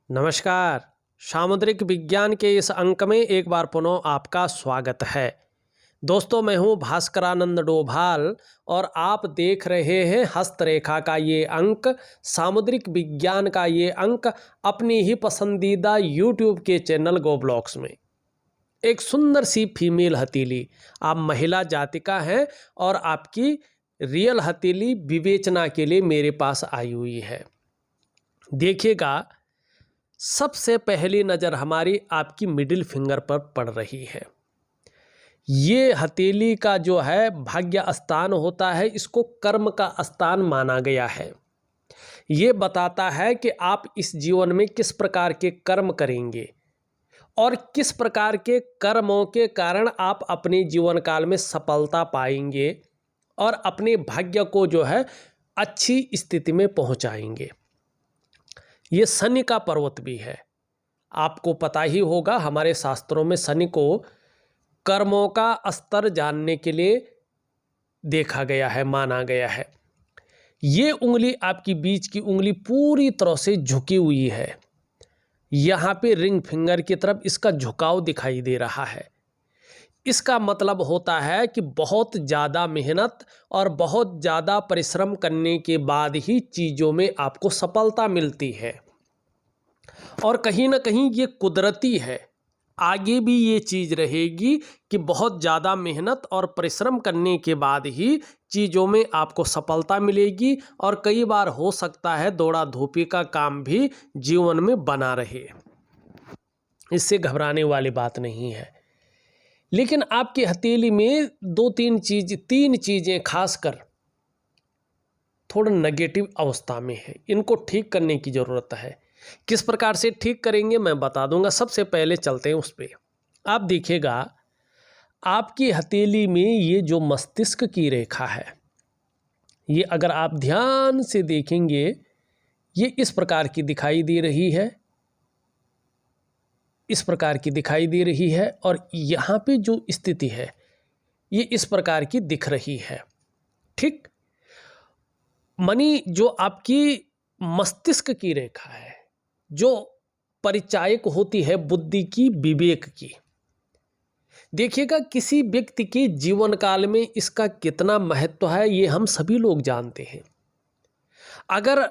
नमस्कार। सामुद्रिक विज्ञान के इस अंक में एक बार पुनः आपका स्वागत है। दोस्तों, मैं हूं भास्करानंद डोभाल और आप देख रहे हैं हस्तरेखा का ये अंक, सामुद्रिक विज्ञान का ये अंक अपनी ही पसंदीदा यूट्यूब के चैनल गो ब्लॉग्स में। एक सुंदर सी फीमेल हथेली, आप महिला जाति का हैं और आपकी रियल हथेली विवेचना के लिए मेरे पास आई हुई है। देखिएगा, सबसे पहली नज़र हमारी आपकी मिडिल फिंगर पर पड़ रही है। ये हथेली का जो है भाग्य स्थान होता है, इसको कर्म का स्थान माना गया है। ये बताता है कि आप इस जीवन में किस प्रकार के कर्म करेंगे और किस प्रकार के कर्मों के कारण आप अपने जीवन काल में सफलता पाएंगे और अपने भाग्य को जो है अच्छी स्थिति में पहुंचाएंगे। ये शनि का पर्वत भी है। आपको पता ही होगा, हमारे शास्त्रों में शनि को कर्मों का स्तर जानने के लिए देखा गया है, माना गया है। ये उंगली, आपकी बीच की उंगली पूरी तरह से झुकी हुई है। यहाँ पे रिंग फिंगर की तरफ इसका झुकाव दिखाई दे रहा है। इसका मतलब होता है कि बहुत ज़्यादा मेहनत और बहुत ज़्यादा परिश्रम करने के बाद ही चीज़ों में आपको सफलता मिलती है और कहीं ना कहीं ये कुदरती है। आगे भी ये चीज़ रहेगी कि बहुत ज़्यादा मेहनत और परिश्रम करने के बाद ही चीज़ों में आपको सफलता मिलेगी और कई बार हो सकता है दौड़ा धूपी का काम भी जीवन में बना रहे। इससे घबराने वाली बात नहीं है। लेकिन आपकी हथेली में तीन चीज़ें खासकर थोड़ा नेगेटिव अवस्था में है। इनको ठीक करने की ज़रूरत है। किस प्रकार से ठीक करेंगे मैं बता दूंगा। सबसे पहले चलते हैं उस पर। आप देखिएगा, आपकी हथेली में ये जो मस्तिष्क की रेखा है, ये अगर आप ध्यान से देखेंगे, ये इस प्रकार की दिखाई दे रही है, इस प्रकार की दिखाई दे रही है और यहाँ पे जो स्थिति है ये इस प्रकार की दिख रही है। ठीक, मनी जो आपकी मस्तिष्क की रेखा है, जो परिचायक होती है बुद्धि की, विवेक की। देखिएगा, किसी व्यक्ति के जीवन काल में इसका कितना महत्व है ये हम सभी लोग जानते हैं। अगर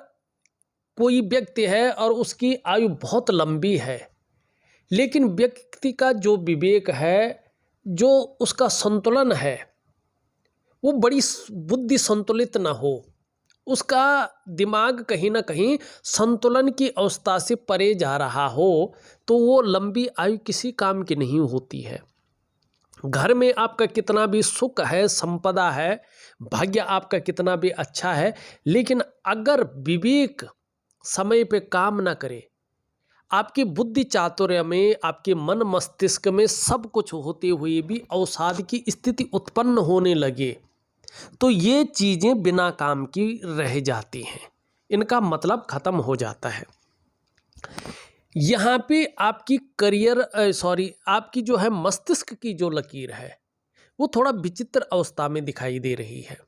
कोई व्यक्ति है और उसकी आयु बहुत लंबी है, लेकिन व्यक्ति का जो विवेक है, जो उसका संतुलन है, वो बड़ी बुद्धि संतुलित ना हो, उसका दिमाग कहीं ना कहीं संतुलन की अवस्था से परे जा रहा हो, तो वो लंबी आयु किसी काम की नहीं होती है। घर में आपका कितना भी सुख है, संपदा है, भाग्य आपका कितना भी अच्छा है, लेकिन अगर विवेक समय पे काम ना करे, आपकी बुद्धि चातुर्य में, आपके मन मस्तिष्क में सब कुछ होते हुए भी अवसाद की स्थिति उत्पन्न होने लगे, तो ये चीज़ें बिना काम की रह जाती हैं। इनका मतलब ख़त्म हो जाता है। यहाँ पे आपकी आपकी जो है मस्तिष्क की जो लकीर है वो थोड़ा विचित्र अवस्था में दिखाई दे रही है।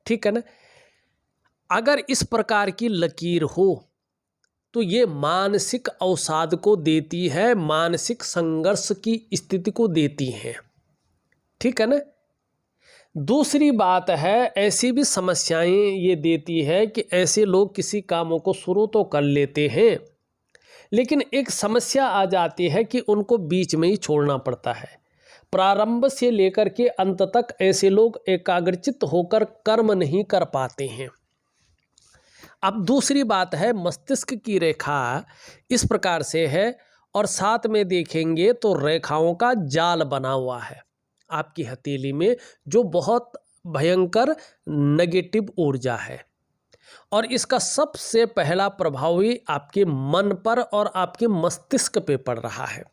ठीक है ना। अगर इस प्रकार की लकीर हो तो ये मानसिक अवसाद को देती है, मानसिक संघर्ष की स्थिति को देती है। ठीक है ना। दूसरी बात है, ऐसी भी समस्याएं ये देती है कि ऐसे लोग किसी कामों को शुरू तो कर लेते हैं, लेकिन एक समस्या आ जाती है कि उनको बीच में ही छोड़ना पड़ता है। प्रारंभ से लेकर के अंत तक ऐसे लोग एकाग्रचित्त होकर कर्म नहीं कर पाते हैं। अब दूसरी बात है, मस्तिष्क की रेखा इस प्रकार से है और साथ में देखेंगे तो रेखाओं का जाल बना हुआ है आपकी हथेली में, जो बहुत भयंकर नेगेटिव ऊर्जा है और इसका सबसे पहला प्रभाव ही आपके मन पर और आपके मस्तिष्क पे पड़ रहा है।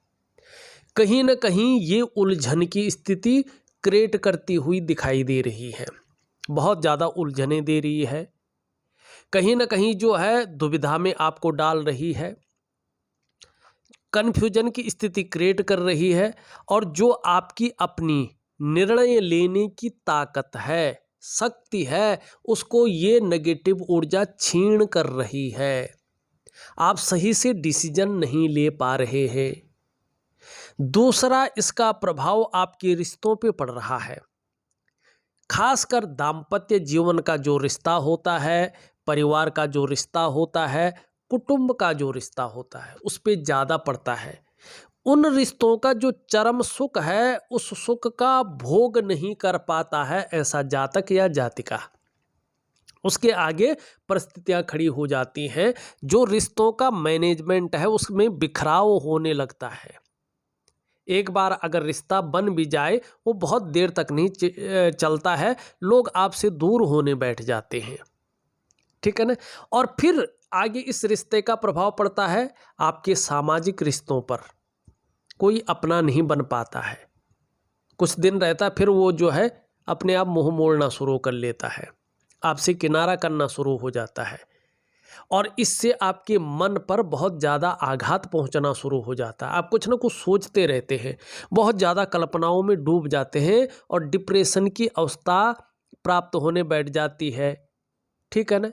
कहीं ना कहीं ये उलझन की स्थिति क्रिएट करती हुई दिखाई दे रही है, बहुत ज़्यादा उलझने दे रही है, कहीं ना कहीं जो है दुविधा में आपको डाल रही है, कन्फ्यूजन की स्थिति क्रिएट कर रही है और जो आपकी अपनी निर्णय लेने की ताकत है, शक्ति है, उसको ये नेगेटिव ऊर्जा छीन कर रही है। आप सही से डिसीजन नहीं ले पा रहे हैं। दूसरा, इसका प्रभाव आपके रिश्तों पे पड़ रहा है। खासकर दाम्पत्य जीवन का जो रिश्ता होता है, परिवार का जो रिश्ता होता है, कुटुंब का जो रिश्ता होता है, उस पे ज़्यादा पड़ता है। उन रिश्तों का जो चरम सुख है, उस सुख का भोग नहीं कर पाता है ऐसा जातक या जातिका। उसके आगे परिस्थितियां खड़ी हो जाती हैं। जो रिश्तों का मैनेजमेंट है उसमें बिखराव होने लगता है। एक बार अगर रिश्ता बन भी जाए, वो बहुत देर तक नहीं चलता है, लोग आपसे दूर होने बैठ जाते हैं। ठीक है ना। और फिर आगे इस रिश्ते का प्रभाव पड़ता है आपके सामाजिक रिश्तों पर। कोई अपना नहीं बन पाता है, कुछ दिन रहता फिर वो जो है अपने आप मुंह मोड़ना शुरू कर लेता है, आपसे किनारा करना शुरू हो जाता है, और इससे आपके मन पर बहुत ज़्यादा आघात पहुंचना शुरू हो जाता है। आप कुछ ना कुछ सोचते रहते हैं, बहुत ज़्यादा कल्पनाओं में डूब जाते हैं और डिप्रेशन की अवस्था प्राप्त होने बैठ जाती है। ठीक है ना।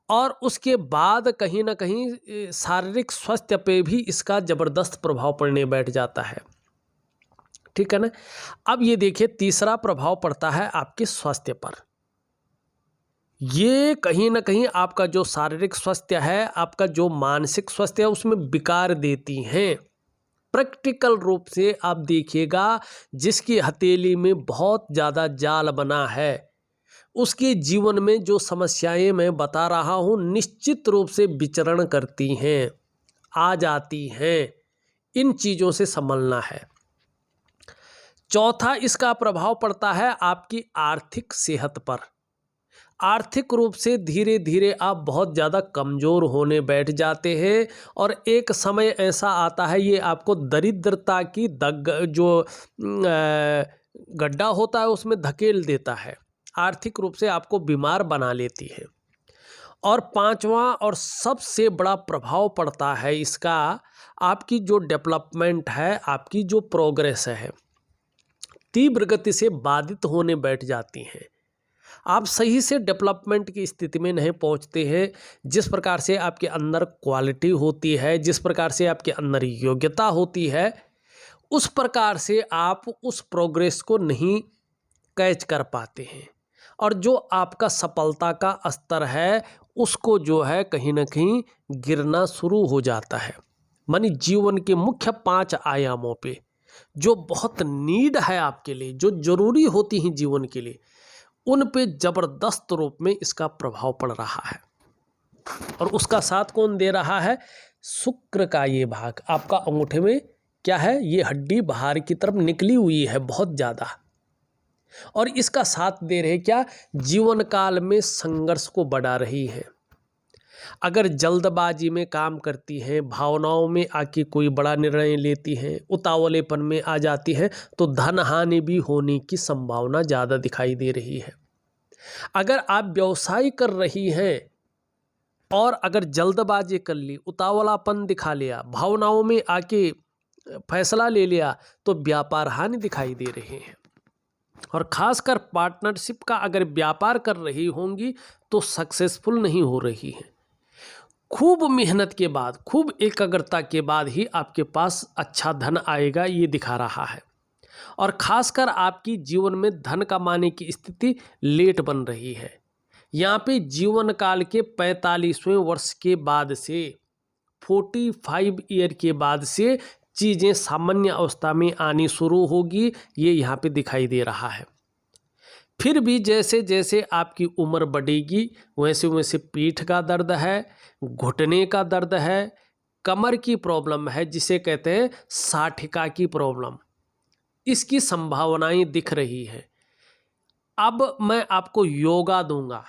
और उसके बाद कहीं ना कहीं शारीरिक स्वास्थ्य पे भी इसका ज़बरदस्त प्रभाव पड़ने बैठ जाता है। ठीक है ना। अब ये देखिए, तीसरा प्रभाव पड़ता है आपके स्वास्थ्य पर। ये कहीं ना कहीं आपका जो शारीरिक स्वास्थ्य है, आपका जो मानसिक स्वास्थ्य है, उसमें विकार देती हैं। प्रैक्टिकल रूप से आप देखिएगा, जिसकी हथेली में बहुत ज़्यादा जाल बना है, उसके जीवन में जो समस्याएं मैं बता रहा हूँ निश्चित रूप से विचरण करती हैं, आ जाती हैं। इन चीज़ों से संभलना है। चौथा, इसका प्रभाव पड़ता है आपकी आर्थिक सेहत पर। आर्थिक रूप से धीरे धीरे आप बहुत ज़्यादा कमज़ोर होने बैठ जाते हैं, और एक समय ऐसा आता है ये आपको दरिद्रता की गड्ढा होता है उसमें धकेल देता है, आर्थिक रूप से आपको बीमार बना लेती है। और पांचवा और सबसे बड़ा प्रभाव पड़ता है इसका, आपकी जो डेवलपमेंट है, आपकी जो प्रोग्रेस है, तीव्र गति से बाधित होने बैठ जाती हैं। आप सही से डेवलपमेंट की स्थिति में नहीं पहुंचते हैं। जिस प्रकार से आपके अंदर क्वालिटी होती है, जिस प्रकार से आपके अंदर योग्यता होती है, उस प्रकार से आप उस प्रोग्रेस को नहीं कैच कर पाते हैं, और जो आपका सफलता का स्तर है उसको जो है कहीं ना कहीं गिरना शुरू हो जाता है। मानी जीवन के मुख्य 5 आयामों पे जो बहुत नीड है आपके लिए, जो जरूरी होती हैं जीवन के लिए, उन पे जबरदस्त रूप में इसका प्रभाव पड़ रहा है। और उसका साथ कौन दे रहा है? शुक्र का ये भाग। आपका अंगूठे में क्या है? ये हड्डी बाहर की तरफ निकली हुई है बहुत ज़्यादा, और इसका साथ दे रहे क्या? जीवन काल में संघर्ष को बढ़ा रही है। अगर जल्दबाजी में काम करती हैं, भावनाओं में आके कोई बड़ा निर्णय लेती हैं, उतावलेपन में आ जाती हैं, तो धन हानि भी होने की संभावना ज़्यादा दिखाई दे रही है। अगर आप व्यवसाय कर रही हैं और अगर जल्दबाजी कर ली, उतावलापन दिखा लिया, भावनाओं में आके फैसला ले लिया, तो व्यापार हानि दिखाई दे रहे हैं। और खासकर पार्टनरशिप का अगर व्यापार कर रही होंगी तो सक्सेसफुल नहीं हो रही है। खूब मेहनत के बाद, खूब एकाग्रता के बाद ही आपके पास अच्छा धन आएगा, ये दिखा रहा है। और खासकर आपकी जीवन में धन कमाने की स्थिति लेट बन रही है। यहाँ पे जीवन काल के 45वें वर्ष के बाद से, 45 ईयर के बाद से चीज़ें सामान्य अवस्था में आनी शुरू होगी, ये यहाँ पे दिखाई दे रहा है। फिर भी जैसे जैसे आपकी उम्र बढ़ेगी वैसे वैसे पीठ का दर्द है, घुटने का दर्द है, कमर की प्रॉब्लम है जिसे कहते हैं साठिका की प्रॉब्लम, इसकी संभावनाएं दिख रही है। अब मैं आपको योगा दूंगा,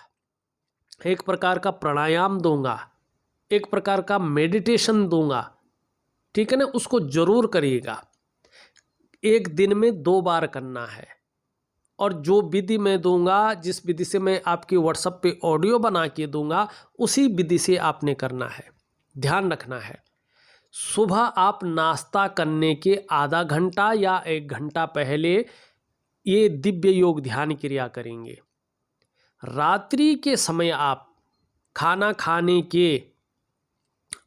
एक प्रकार का प्राणायाम दूंगा, एक प्रकार का मेडिटेशन दूंगा, ठीक है ना। उसको जरूर करिएगा। एक दिन में 2 बार करना है, और जो विधि मैं दूंगा, जिस विधि से मैं आपके व्हाट्सएप पे ऑडियो बना के दूंगा, उसी विधि से आपने करना है। ध्यान रखना है, सुबह आप नाश्ता करने के आधा घंटा या 1 घंटा पहले ये दिव्य योग ध्यान क्रिया करेंगे। रात्रि के समय आप खाना खाने के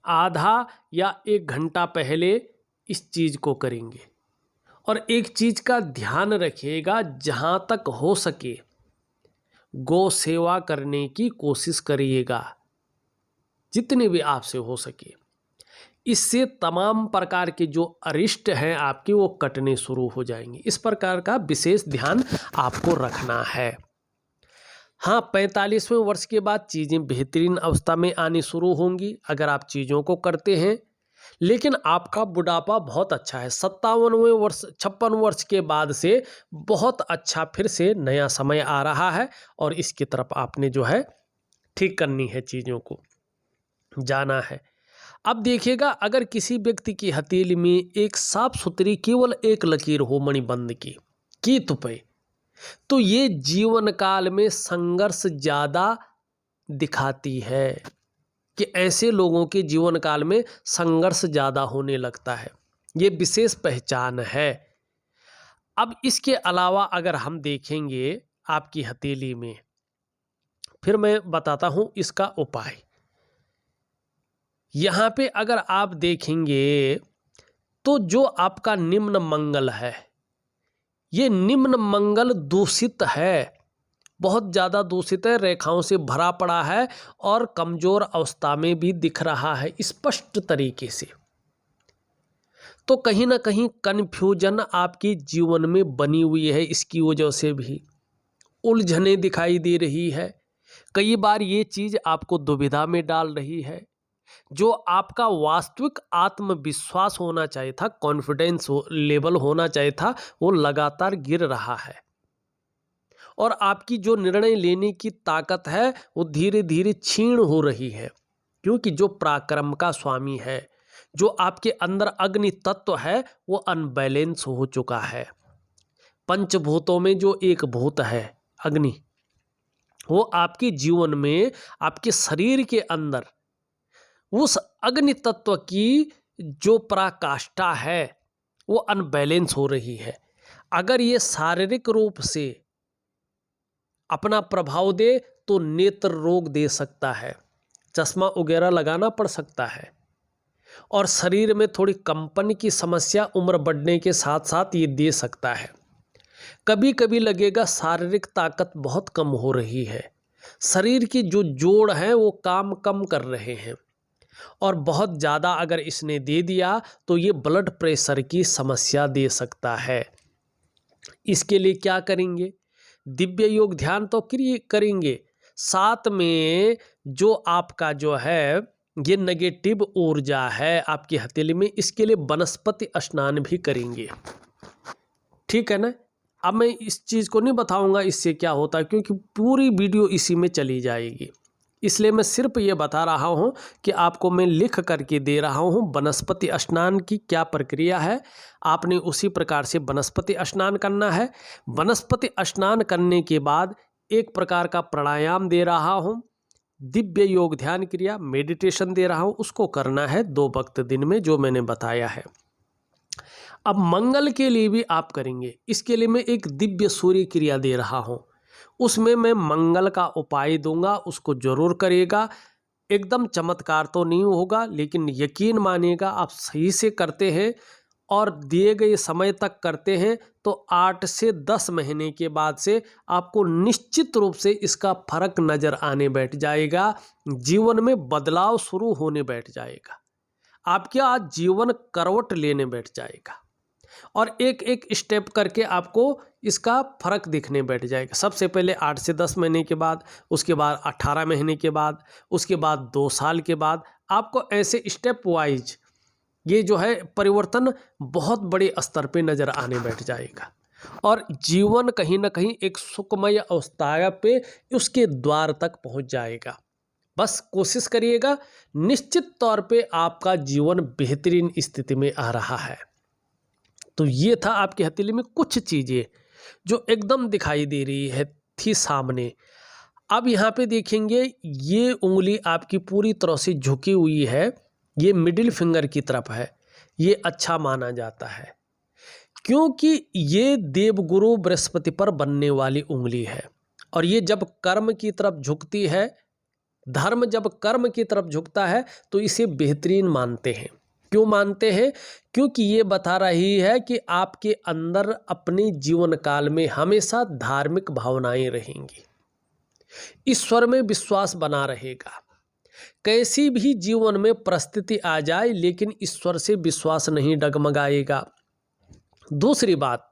आधा या 1 घंटा पहले इस चीज़ को करेंगे। और एक चीज़ का ध्यान रखिएगा, जहाँ तक हो सके गौ सेवा करने की कोशिश करिएगा, जितने भी आपसे हो सके। इससे तमाम प्रकार के जो अरिष्ट हैं आपके, वो कटने शुरू हो जाएंगे। इस प्रकार का विशेष ध्यान आपको रखना है। हाँ, 45वें वर्ष के बाद चीज़ें बेहतरीन अवस्था में आनी शुरू होंगी अगर आप चीज़ों को करते हैं। लेकिन आपका बुढ़ापा बहुत अच्छा है। 57वें वर्ष 56 वर्ष के बाद से बहुत अच्छा फिर से नया समय आ रहा है और इसकी तरफ आपने जो है ठीक करनी है, चीज़ों को जाना है। अब देखिएगा, अगर किसी व्यक्ति की हथेली में एक साफ सुथरी केवल एक लकीर हो मणिबंध की तुपे, तो ये जीवन काल में संघर्ष ज़्यादा दिखाती है कि ऐसे लोगों के जीवन काल में संघर्ष ज़्यादा होने लगता है। ये विशेष पहचान है। अब इसके अलावा अगर हम देखेंगे आपकी हथेली में, फिर मैं बताता हूँ इसका उपाय। यहाँ पे अगर आप देखेंगे तो जो आपका निम्न मंगल है, ये निम्न मंगल दूषित है, बहुत ज़्यादा दूषित है, रेखाओं से भरा पड़ा है और कमज़ोर अवस्था में भी दिख रहा है स्पष्ट तरीके से। तो कहीं ना कहीं कन्फ्यूजन आपके जीवन में बनी हुई है, इसकी वजह से भी उलझने दिखाई दे रही है। कई बार ये चीज़ आपको दुविधा में डाल रही है। जो आपका वास्तविक आत्मविश्वास होना चाहिए था, कॉन्फिडेंस लेवल होना चाहिए था, वो लगातार गिर रहा है। और आपकी जो निर्णय लेने की ताकत है वो धीरे धीरे क्षीण हो रही है, क्योंकि जो पराक्रम का स्वामी है, जो आपके अंदर अग्नि तत्व है, वो अनबैलेंस हो चुका है। पंचभूतों में जो एक भूत है अग्नि, वो आपके जीवन में, आपके शरीर के अंदर उस अग्नि तत्व की जो पराकाष्ठा है वो अनबैलेंस हो रही है। अगर ये शारीरिक रूप से अपना प्रभाव दे तो नेत्र रोग दे सकता है, चश्मा वगैरह लगाना पड़ सकता है। और शरीर में थोड़ी कंपन की समस्या उम्र बढ़ने के साथ साथ ये दे सकता है। कभी कभी लगेगा शारीरिक ताकत बहुत कम हो रही है, शरीर की जो जोड़ हैं वो काम कम कर रहे हैं। और बहुत ज़्यादा अगर इसने दे दिया तो ये ब्लड प्रेशर की समस्या दे सकता है। इसके लिए क्या करेंगे? दिव्य योग ध्यान तो करेंगे, साथ में जो आपका जो है ये नेगेटिव ऊर्जा है आपकी हथेली में, इसके लिए वनस्पति स्नान भी करेंगे। ठीक है ना? अब मैं इस चीज़ को नहीं बताऊंगा इससे क्या होता है, क्योंकि पूरी वीडियो इसी में चली जाएगी। इसलिए मैं सिर्फ ये बता रहा हूँ कि आपको मैं लिख करके दे रहा हूँ वनस्पति स्नान की क्या प्रक्रिया है। आपने उसी प्रकार से वनस्पति स्नान करना है। वनस्पति स्नान करने के बाद एक प्रकार का प्राणायाम दे रहा हूँ, दिव्य योग ध्यान क्रिया मेडिटेशन दे रहा हूँ, उसको करना है 2 वक्त दिन में, जो मैंने बताया है। अब मंगल के लिए भी आप करेंगे, इसके लिए मैं एक दिव्य सूर्य क्रिया दे रहा हूँ, उसमें मैं मंगल का उपाय दूंगा, उसको जरूर करिएगा। एकदम चमत्कार तो नहीं होगा, लेकिन यकीन मानिएगा आप सही से करते हैं और दिए गए समय तक करते हैं तो 8 से 10 महीने के बाद से आपको निश्चित रूप से इसका फर्क नज़र आने बैठ जाएगा, जीवन में बदलाव शुरू होने बैठ जाएगा, आपके आज जीवन करवट लेने बैठ जाएगा और एक एक स्टेप करके आपको इसका फर्क दिखने बैठ जाएगा। सबसे पहले 8 से 10 महीने के बाद, उसके बाद 18 महीने के बाद, उसके बाद 2 साल के बाद, आपको ऐसे स्टेप वाइज ये जो है परिवर्तन बहुत बड़े स्तर पे नज़र आने बैठ जाएगा और जीवन कहीं ना कहीं एक सुखमय अवस्था पे उसके द्वार तक पहुंच जाएगा। बस कोशिश करिएगा, निश्चित तौर पे आपका जीवन बेहतरीन स्थिति में आ रहा है। तो ये था आपकी हथेली में कुछ चीज़ें जो एकदम दिखाई दे रही है थी सामने। अब यहाँ पे देखेंगे ये उंगली आपकी पूरी तरह से झुकी हुई है, ये मिडिल फिंगर की तरफ है, ये अच्छा माना जाता है क्योंकि ये देवगुरु बृहस्पति पर बनने वाली उंगली है और ये जब कर्म की तरफ झुकती है धर्म जब कर्म की तरफ झुकता है तो इसे बेहतरीन मानते हैं। क्यों मानते हैं? क्योंकि ये बता रही है कि आपके अंदर अपने जीवन काल में हमेशा धार्मिक भावनाएं रहेंगी, ईश्वर में विश्वास बना रहेगा। कैसी भी जीवन में परिस्थिति आ जाए लेकिन ईश्वर से विश्वास नहीं डगमगाएगा। दूसरी बात,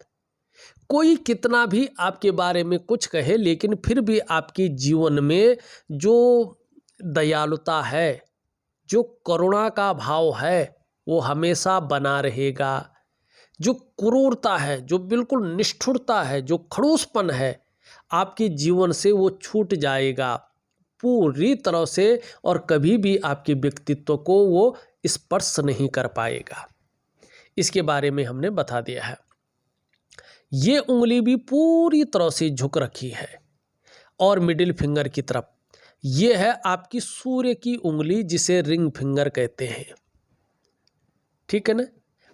कोई कितना भी आपके बारे में कुछ कहे लेकिन फिर भी आपके जीवन में जो दयालुता है, जो करुणा का भाव है, वो हमेशा बना रहेगा। जो क्रूरता है, जो बिल्कुल निष्ठुरता है, जो खड़ूसपन है, आपके जीवन से वो छूट जाएगा पूरी तरह से और कभी भी आपके व्यक्तित्व को वो स्पर्श नहीं कर पाएगा। इसके बारे में हमने बता दिया है। ये उंगली भी पूरी तरह से झुक रखी है और मिडिल फिंगर की तरफ। ये है आपकी सूर्य की उंगली जिसे रिंग फिंगर कहते हैं, ठीक है ना।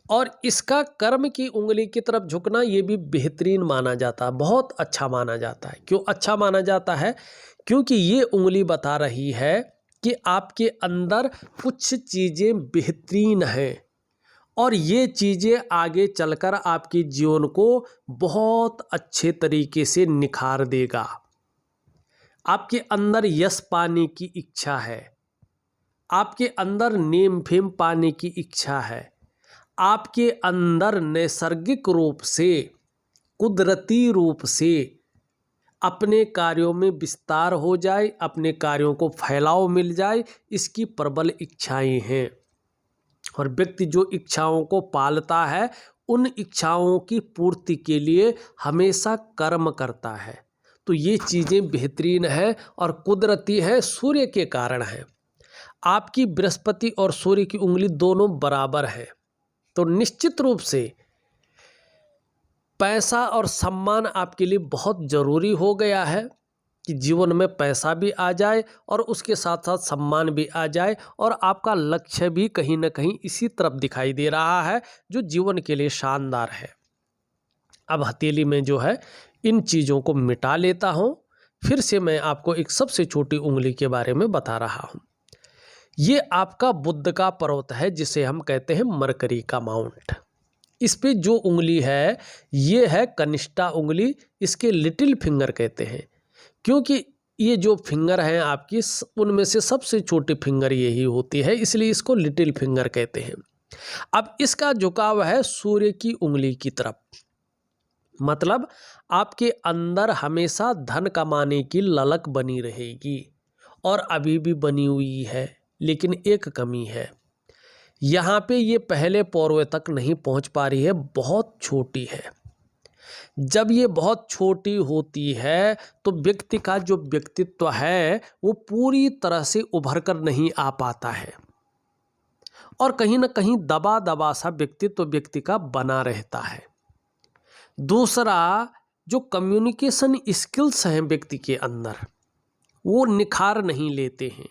और इसका कर्म की उंगली की तरफ झुकना ये भी बेहतरीन माना जाता है, बहुत अच्छा माना जाता है। क्यों अच्छा माना जाता है? क्योंकि ये उंगली बता रही है कि आपके अंदर कुछ चीज़ें बेहतरीन हैं और ये चीज़ें आगे चलकर आपके जीवन को बहुत अच्छे तरीके से निखार देगा। आपके अंदर यश पाने की इच्छा है, आपके अंदर नेम फेम पाने की इच्छा है, आपके अंदर नैसर्गिक रूप से, कुदरती रूप से अपने कार्यों में विस्तार हो जाए, अपने कार्यों को फैलाव मिल जाए, इसकी प्रबल इच्छाएं हैं। और व्यक्ति जो इच्छाओं को पालता है उन इच्छाओं की पूर्ति के लिए हमेशा कर्म करता है। तो ये चीज़ें बेहतरीन है और कुदरती है, सूर्य के कारण है। आपकी बृहस्पति और सूर्य की उंगली दोनों बराबर है, तो निश्चित रूप से पैसा और सम्मान आपके लिए बहुत ज़रूरी हो गया है कि जीवन में पैसा भी आ जाए और उसके साथ साथ सम्मान भी आ जाए और आपका लक्ष्य भी कहीं ना कहीं इसी तरफ दिखाई दे रहा है जो जीवन के लिए शानदार है। अब हथेली में जो है इन चीज़ों को मिटा लेता हूँ, फिर से मैं आपको एक सबसे छोटी उंगली के बारे में बता रहा हूँ। ये आपका बुध का पर्वत है जिसे हम कहते हैं मरकरी का माउंट। इस पे जो उंगली है ये है कनिष्ठा उंगली, इसके लिटिल फिंगर कहते हैं क्योंकि ये जो फिंगर हैं आपकी उनमें से सबसे छोटी फिंगर यही होती है, इसलिए इसको लिटिल फिंगर कहते हैं। अब इसका झुकाव है सूर्य की उंगली की तरफ, मतलब आपके अंदर हमेशा धन कमाने की ललक बनी रहेगी और अभी भी बनी हुई है, लेकिन एक कमी है, यहाँ पे ये पहले पौरवे तक नहीं पहुँच पा रही है, बहुत छोटी है। जब ये बहुत छोटी होती है तो व्यक्ति का जो व्यक्तित्व है वो पूरी तरह से उभर कर नहीं आ पाता है और कहीं ना कहीं दबा दबा सा व्यक्तित्व व्यक्ति का बना रहता है। दूसरा, जो कम्युनिकेशन स्किल्स हैं व्यक्ति के अंदर वो निखार नहीं लेते हैं।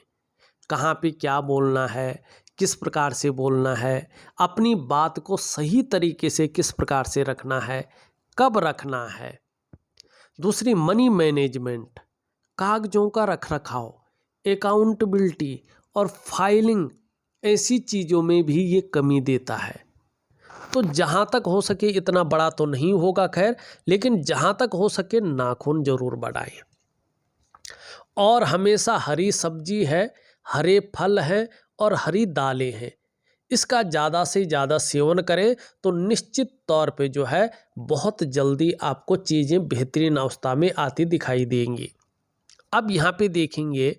कहाँ पे क्या बोलना है, किस प्रकार से बोलना है, अपनी बात को सही तरीके से किस प्रकार से रखना है, कब रखना है। दूसरी, मनी मैनेजमेंट, कागजों का रख रखाव, अकाउंटेबिलिटी और फाइलिंग, ऐसी चीज़ों में भी ये कमी देता है। तो जहाँ तक हो सके, इतना बड़ा तो नहीं होगा खैर, लेकिन जहाँ तक हो सके नाखून जरूर बढ़ाएं और हमेशा हरी सब्जी है, हरे फल हैं और हरी दालें हैं, इसका ज़्यादा से ज़्यादा सेवन करें तो निश्चित तौर पे जो है बहुत जल्दी आपको चीज़ें बेहतरीन अवस्था में आती दिखाई देंगी। अब यहाँ पे देखेंगे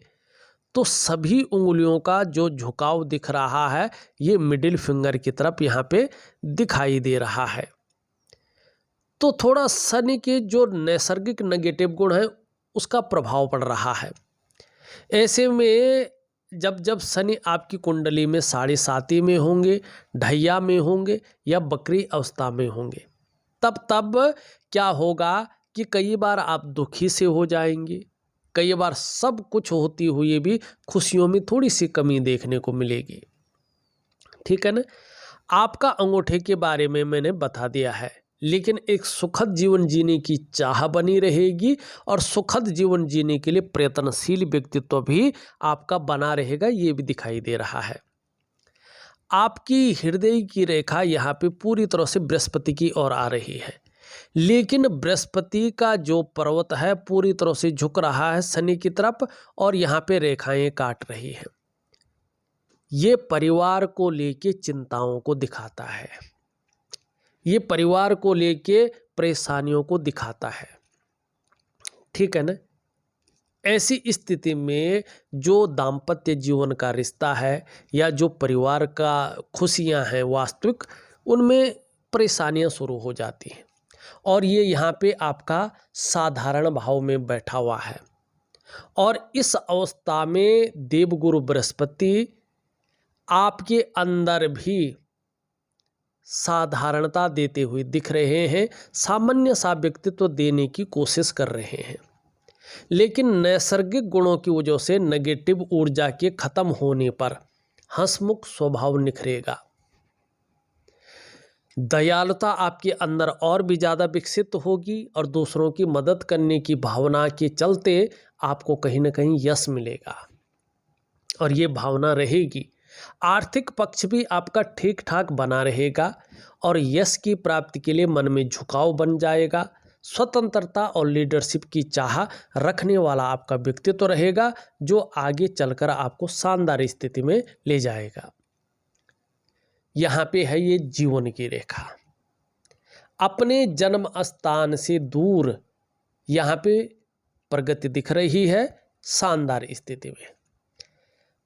तो सभी उंगलियों का जो झुकाव दिख रहा है ये मिडिल फिंगर की तरफ यहाँ पे दिखाई दे रहा है। तो थोड़ा शनि के जो नैसर्गिक नेगेटिव गुण है उसका प्रभाव पड़ रहा है। ऐसे में जब जब शनि आपकी कुंडली में 7.5 में होंगे, ढैया में होंगे या बकरी अवस्था में होंगे, तब क्या होगा कि कई बार आप दुखी से हो जाएंगे, कई बार सब कुछ होती हुई भी खुशियों में थोड़ी सी कमी देखने को मिलेगी, ठीक है ना। आपका अंगूठे के बारे में मैंने बता दिया है, लेकिन एक सुखद जीवन जीने की चाह बनी रहेगी और सुखद जीवन जीने के लिए प्रयत्नशील व्यक्तित्व भी आपका बना रहेगा, ये भी दिखाई दे रहा है। आपकी हृदय की रेखा यहाँ पे पूरी तरह से बृहस्पति की ओर आ रही है, लेकिन बृहस्पति का जो पर्वत है पूरी तरह से झुक रहा है शनि की तरफ और यहाँ पे रेखाएं काट रही हैं। ये परिवार को लेके चिंताओं को दिखाता है, ये परिवार को लेके परेशानियों को दिखाता है, ठीक है ना। ऐसी स्थिति में जो दाम्पत्य जीवन का रिश्ता है या जो परिवार का खुशियां हैं वास्तविक, उनमें परेशानियां शुरू हो जाती हैं और ये यहाँ पे आपका साधारण भाव में बैठा हुआ है। और इस अवस्था में देवगुरु बृहस्पति आपके अंदर भी साधारणता देते हुए दिख रहे हैं, सामान्य सा व्यक्तित्व देने की कोशिश कर रहे हैं, लेकिन नैसर्गिक गुणों की वजह से नेगेटिव ऊर्जा के खत्म होने पर हंसमुख स्वभाव निखरेगा। दयालुता आपके अंदर और भी ज़्यादा विकसित होगी और दूसरों की मदद करने की भावना के चलते आपको कहीं ना कहीं यश मिलेगा और ये भावना रहेगी। आर्थिक पक्ष भी आपका ठीक ठाक बना रहेगा और यश की प्राप्ति के लिए मन में झुकाव बन जाएगा। स्वतंत्रता और लीडरशिप की चाह रखने वाला आपका व्यक्तित्व रहेगा जो आगे चलकर आपको शानदार स्थिति में ले जाएगा। यहाँ पे है ये जीवन की रेखा, अपने जन्म स्थान से दूर यहाँ पे प्रगति दिख रही है शानदार स्थिति में।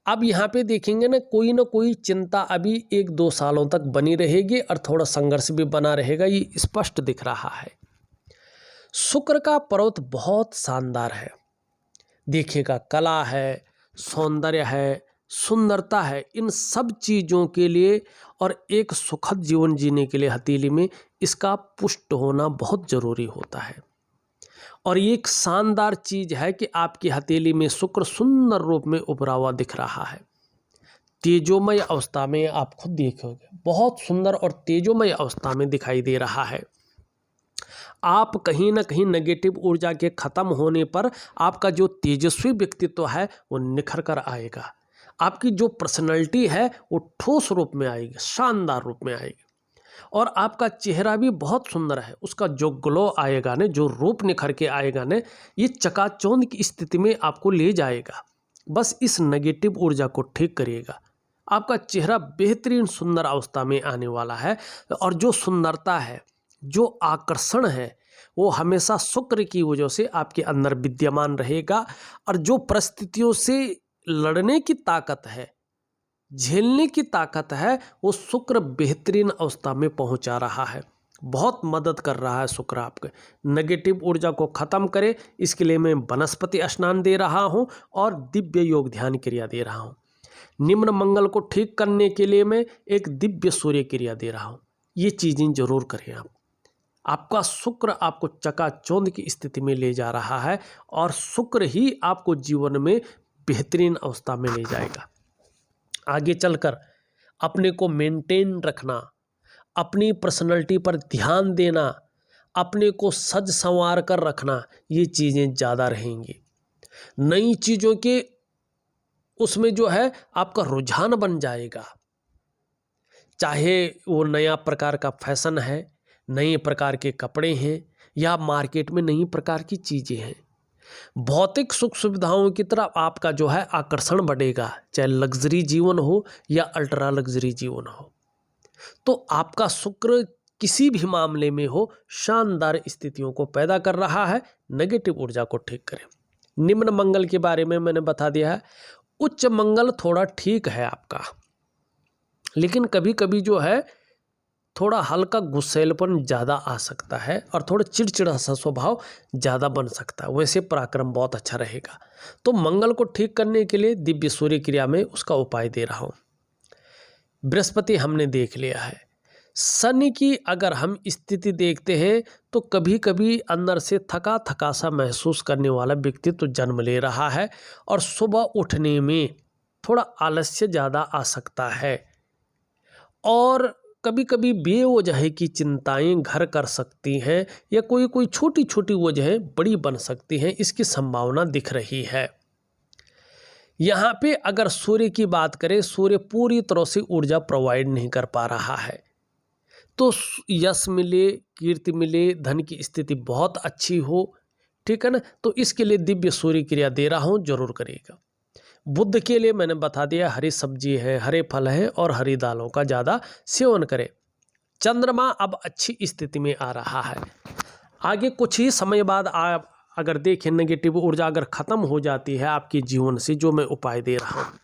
अब यहाँ पे देखेंगे ना कोई चिंता अभी 1-2 सालों तक बनी रहेगी और थोड़ा संघर्ष भी बना रहेगा, ये स्पष्ट दिख रहा है। शुक्र का पर्वत बहुत शानदार है, देखिएगा कला है, सौंदर्य है, सुंदरता है, इन सब चीज़ों के लिए और एक सुखद जीवन जीने के लिए हथेली में इसका पुष्ट होना बहुत ज़रूरी होता है। और ये एक शानदार चीज़ है कि आपकी हथेली में शुक्र सुंदर रूप में उभरा हुआ दिख रहा है, तेजोमय अवस्था में। आप खुद देखोगे बहुत सुंदर और तेजोमय अवस्था में दिखाई दे रहा है। आप कहीं ना कहीं नेगेटिव ऊर्जा के खत्म होने पर आपका जो तेजस्वी व्यक्तित्व है वो निखर कर आएगा। आपकी जो पर्सनैलिटी है वो ठोस रूप में आएगी, शानदार रूप में आएगी और आपका चेहरा भी बहुत सुंदर है। उसका जो ग्लो आएगा ने, जो रूप निखर के आएगा ने, ये चकाचौंध की स्थिति में आपको ले जाएगा। बस इस नेगेटिव ऊर्जा को ठीक करिएगा, आपका चेहरा बेहतरीन सुंदर अवस्था में आने वाला है। और जो सुंदरता है, जो आकर्षण है, वो हमेशा शुक्र की वजह से आपके अंदर विद्यमान रहेगा। और जो परिस्थितियों से लड़ने की ताकत है, झेलने की ताकत है, वो शुक्र बेहतरीन अवस्था में पहुंचा रहा है, बहुत मदद कर रहा है। शुक्र आपके नेगेटिव ऊर्जा को खत्म करे, इसके लिए मैं वनस्पति स्नान दे रहा हूं और दिव्य योग ध्यान क्रिया दे रहा हूं। निम्न मंगल को ठीक करने के लिए मैं एक दिव्य सूर्य क्रिया दे रहा हूं। ये चीज़ें जरूर करें आप। आपका शुक्र आपको चकाचौंध की स्थिति में ले जा रहा है और शुक्र ही आपको जीवन में बेहतरीन अवस्था में ले जाएगा। आगे चलकर अपने को मेंटेन रखना, अपनी पर्सनैलिटी पर ध्यान देना, अपने को सज संवार कर रखना, ये चीज़ें ज़्यादा रहेंगी। नई चीज़ों के उसमें जो है आपका रुझान बन जाएगा, चाहे वो नया प्रकार का फैशन है, नए प्रकार के कपड़े हैं या मार्केट में नई प्रकार की चीज़ें हैं। भौतिक सुख सुविधाओं की तरफ आपका जो है आकर्षण बढ़ेगा, चाहे लग्जरी जीवन हो या अल्ट्रा लग्जरी जीवन हो। तो आपका शुक्र किसी भी मामले में हो शानदार स्थितियों को पैदा कर रहा है। नेगेटिव ऊर्जा को ठीक करें। निम्न मंगल के बारे में मैंने बता दिया है। उच्च मंगल थोड़ा ठीक है आपका, लेकिन कभी कभी जो है थोड़ा हल्का गुस्सैलपन ज़्यादा आ सकता है और थोड़ा चिड़चिड़ा सा स्वभाव ज़्यादा बन सकता है। वैसे पराक्रम बहुत अच्छा रहेगा। तो मंगल को ठीक करने के लिए दिव्य सूर्य क्रिया में उसका उपाय दे रहा हूँ। बृहस्पति हमने देख लिया है। शनि की अगर हम स्थिति देखते हैं तो कभी कभी अंदर से थका थका सा महसूस करने वाला व्यक्तित्व जन्म ले रहा है और सुबह उठने में थोड़ा आलस्य ज़्यादा आ सकता है। और कभी कभी बेवजह की चिंताएं घर कर सकती हैं या कोई छोटी छोटी वजह बड़ी बन सकती हैं, इसकी संभावना दिख रही है। यहाँ पे अगर सूर्य की बात करें, सूर्य पूरी तरह से ऊर्जा प्रोवाइड नहीं कर पा रहा है, तो यश मिले, कीर्ति मिले, धन की स्थिति बहुत अच्छी हो, ठीक है ना, तो इसके लिए दिव्य सूर्य क्रिया दे रहा हूँ, जरूर करिएगा। बुध के लिए मैंने बता दिया, हरी सब्जी है, हरे फल है और हरी दालों का ज़्यादा सेवन करें। चंद्रमा अब अच्छी स्थिति में आ रहा है। आगे कुछ ही समय बाद आप अगर देखें, नेगेटिव ऊर्जा अगर ख़त्म हो जाती है आपके जीवन से, जो मैं उपाय दे रहा हूँ,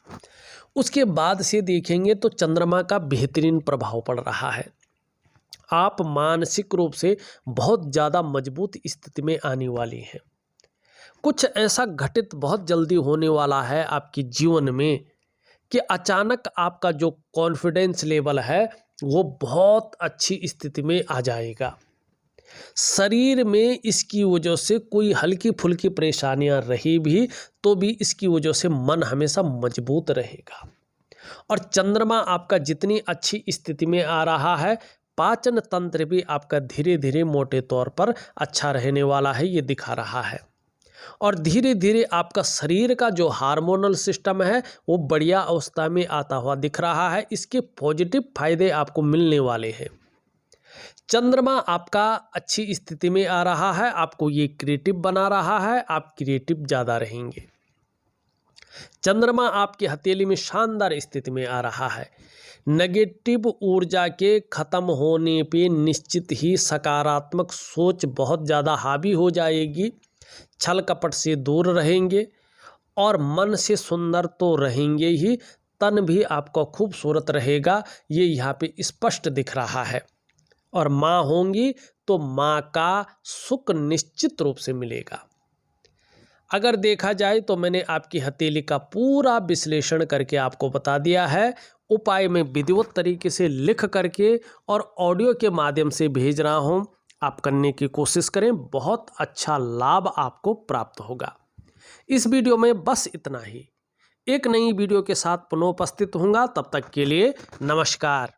उसके बाद से देखेंगे तो चंद्रमा का बेहतरीन प्रभाव पड़ रहा है। आप मानसिक रूप से बहुत ज़्यादा मजबूत स्थिति में आने वाली हैं। कुछ ऐसा घटित बहुत जल्दी होने वाला है आपके जीवन में कि अचानक आपका जो कॉन्फिडेंस लेवल है वो बहुत अच्छी स्थिति में आ जाएगा। शरीर में इसकी वजह से कोई हल्की फुल्की परेशानियां रही भी तो भी इसकी वजह से मन हमेशा मजबूत रहेगा। और चंद्रमा आपका जितनी अच्छी स्थिति में आ रहा है, पाचन तंत्र भी आपका धीरे धीरे मोटे तौर पर अच्छा रहने वाला है, ये दिखा रहा है। और धीरे धीरे आपका शरीर का जो हार्मोनल सिस्टम है वो बढ़िया अवस्था में आता हुआ दिख रहा है। इसके पॉजिटिव फायदे आपको मिलने वाले हैं। चंद्रमा आपका अच्छी स्थिति में आ रहा है, आपको ये क्रिएटिव बना रहा है, आप क्रिएटिव ज़्यादा रहेंगे। चंद्रमा आपकी हथेली में शानदार स्थिति में आ रहा है। नेगेटिव ऊर्जा के खत्म होने पे निश्चित ही सकारात्मक सोच बहुत ज़्यादा हावी हो जाएगी। छल कपट से दूर रहेंगे और मन से सुंदर तो रहेंगे ही, तन भी आपका खूबसूरत रहेगा, ये यहाँ पे स्पष्ट दिख रहा है। और माँ होंगी तो माँ का सुख निश्चित रूप से मिलेगा। अगर देखा जाए तो मैंने आपकी हथेली का पूरा विश्लेषण करके आपको बता दिया है। उपाय में विधिवत तरीके से लिख करके और ऑडियो के माध्यम से भेज रहा हूँ, आप करने की कोशिश करें, बहुत अच्छा लाभ आपको प्राप्त होगा। इस वीडियो में बस इतना ही। एक नई वीडियो के साथ पुनः उपस्थित होऊंगा, तब तक के लिए नमस्कार।